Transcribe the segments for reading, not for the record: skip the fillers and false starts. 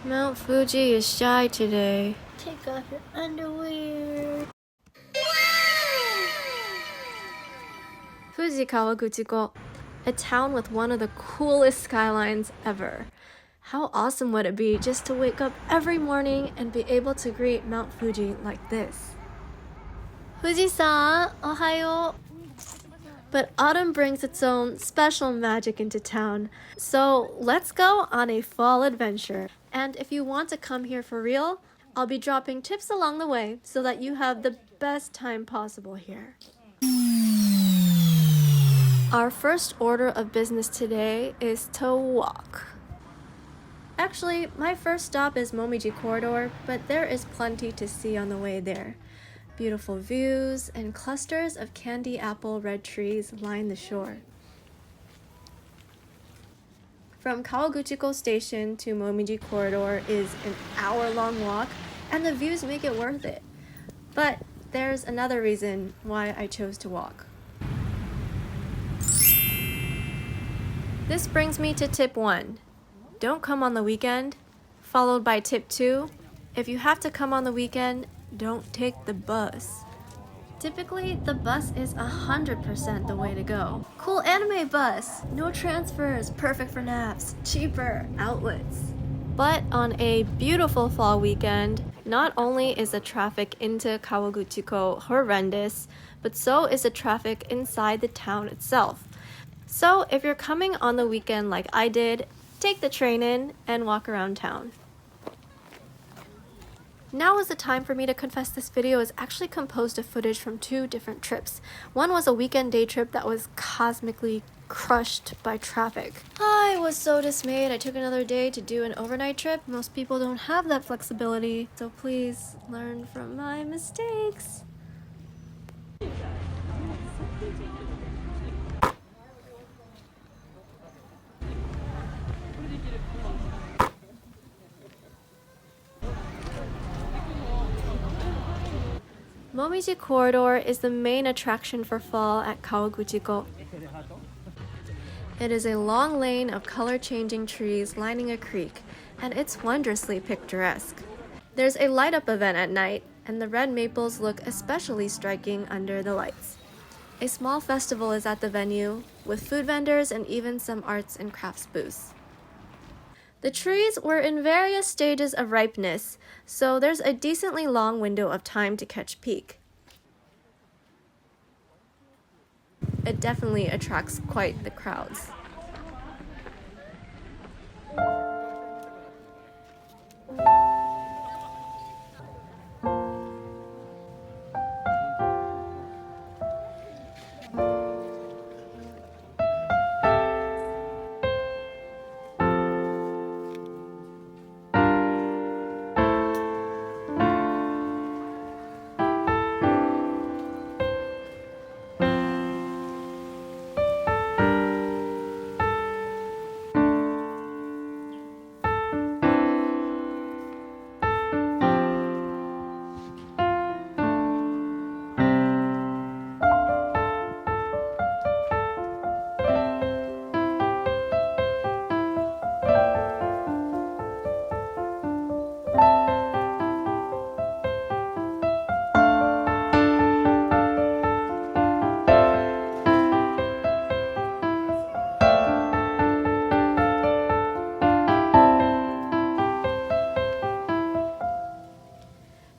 Mount Fuji is shy today. Take off your underwear. Fuij Kawaguchiko, a town with one of the coolest skylines ever. How awesome would it be just to wake up every morning and be able to greet Mount Fuji like this? Fuji-san, ohayo. But autumn brings its own special magic into town, so let's go on a fall adventure. And if you want to come here for real, I'll be dropping tips along the way so that you have the best time possible here. Our first order of business today is to walk. Actually, my first stop is Momii Corridor, but there is plenty to see on the way there. Beautiful views and clusters of candy apple red trees line the shore. From Kawaguchiko Station to Momii Corridor is an hour-long walk, and the views make it worth it. But there's another reason why I chose to walk. This brings me to tip 1. Don't come on the weekend. Followed by tip 2. If you have to come on the weekend, don't take the bus. Typically, the bus is 100% the way to go. Cool anime bus! No transfers, perfect for naps, cheaper, outlets. But on a beautiful fall weekend, not only is the traffic into Kawaguchiko horrendous, but so is the traffic inside the town itself. So if you're coming on the weekend like I did, take the train in and walk around town. Now is the time for me to confess this video is actually composed of footage from 2 different trips. One was a weekend day trip that was cosmically crushed by traffic. I was so dismayed I took another day to do an overnight trip. Most people don't have that flexibility, so please learn from my mistakes. Momii Corridor is the main attraction for fall at Kawaguchiko. It is a long lane of color-changing trees lining a creek, and it's wondrously picturesque. There's a light-up event at night, and the red maples look especially striking under the lights. A small festival is at the venue, with food vendors and even some arts and crafts booths. The trees were in various stages of ripeness, so there's a decently long window of time to catch peak. It definitely attracts quite the crowds.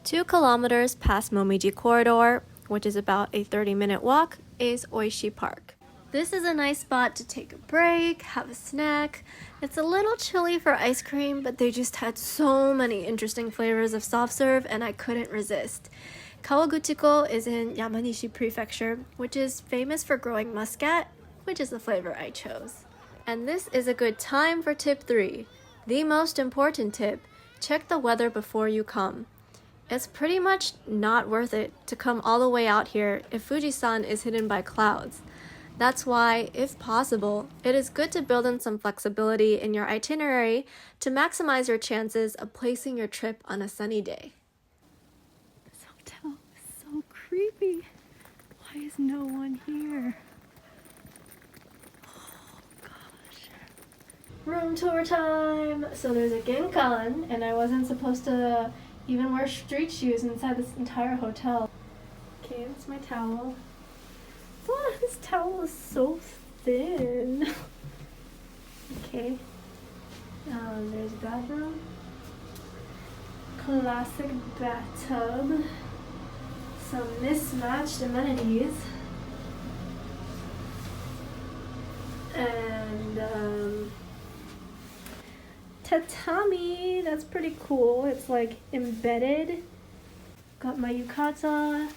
Two kilometers past Momii Corridor, which is about a 30-minute walk, is Oishi Park. This is a nice spot to take a break, have a snack. It's a little chilly for ice cream, but they just had so many interesting flavors of soft serve and I couldn't resist. Kawaguchiko is in Yamanashi Prefecture, which is famous for growing muscat, which is the flavor I chose. And this is a good time for tip 3. The most important tip, check the weather before you come. It's pretty much not worth it to come all the way out here if Fuji-san is hidden by clouds. That's why, if possible, it is good to build in some flexibility in your itinerary to maximize your chances of placing your trip on a sunny day. This hotel is so creepy. Why is no one here? Oh gosh. Room tour time! So there's a genkan, and I wasn't supposed to even wear street shoes inside this entire hotel. Okay, that's my towel. Oh, this towel is so thin. Okay. There's a bathroom. Classic bathtub. Some mismatched amenities. And tatami, that's pretty cool. It's like embedded. Got my yukata.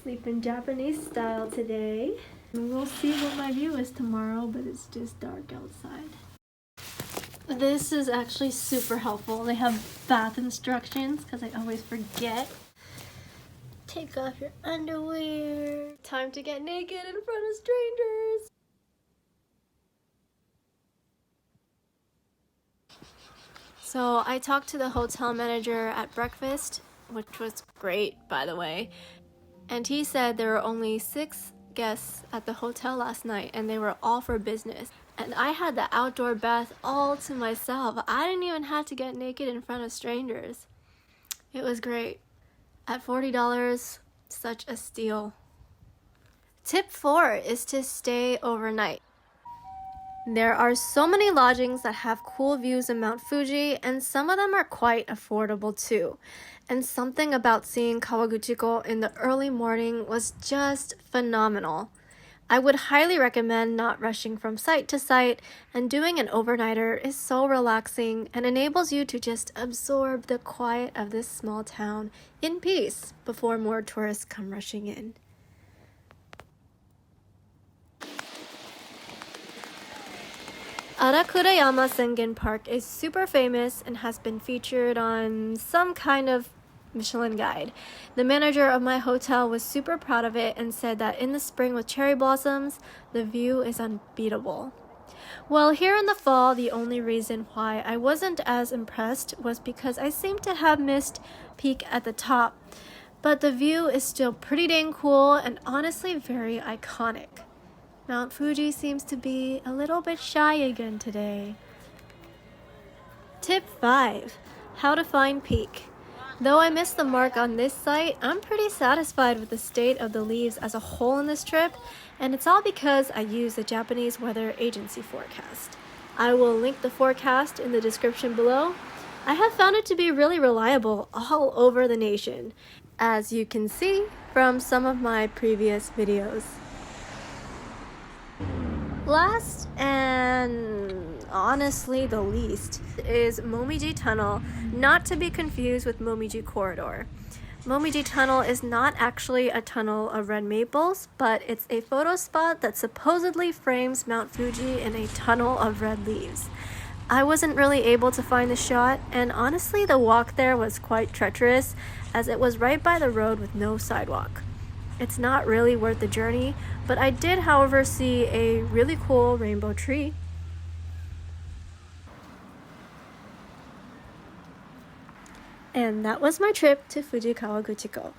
Sleep in Japanese style today. We'll see what my view is tomorrow, but it's just dark outside. This is actually super helpful. They have bath instructions because I always forget. Take off your underwear. Time to get naked in front of strangers. So I talked to the hotel manager at breakfast, which was great, by the way. And he said there were only 6 guests at the hotel last night, and they were all for business. And I had the outdoor bath all to myself. I didn't even have to get naked in front of strangers. It was great. At $40, such a steal. Tip 4 is to stay overnight. There are so many lodgings that have cool views of Mount Fuji, and some of them are quite affordable too. And something about seeing Kawaguchiko in the early morning was just phenomenal. I would highly recommend not rushing from site to site, and doing an overnighter is so relaxing and enables you to just absorb the quiet of this small town in peace before more tourists come rushing in. Arakurayama Sengen Park is super famous and has been featured on some kind of Michelin guide. The manager of my hotel was super proud of it and said that in the spring with cherry blossoms, the view is unbeatable. Well, here in the fall, the only reason why I wasn't as impressed was because I seem to have missed peak at the top, but the view is still pretty dang cool and honestly very iconic. Mount Fuji seems to be a little bit shy again today. Tip 5. How to find peak. Though I missed the mark on this site, I'm pretty satisfied with the state of the leaves as a whole in this trip, and it's all because I used the Japanese weather agency forecast. I will link the forecast in the description below. I have found it to be really reliable all over the nation, as you can see from some of my previous videos. Last and honestly the least is Momii Tunnel, not to be confused with Momii Corridor. Momii Tunnel is not actually a tunnel of red maples, but it's a photo spot that supposedly frames Mount Fuji in a tunnel of red leaves. I wasn't really able to find the shot, and honestly the walk there was quite treacherous as it was right by the road with no sidewalk. It's not really worth the journey, but I did, however, see a really cool rainbow tree. And that was my trip to Fuij Kawaguchiko.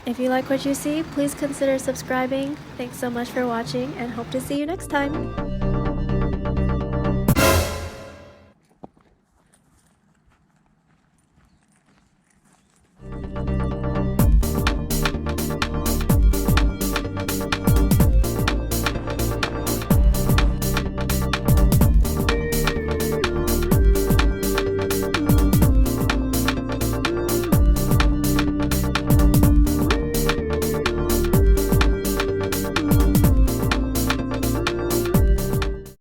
If you like what you see, please consider subscribing. Thanks so much for watching and hope to see you next time.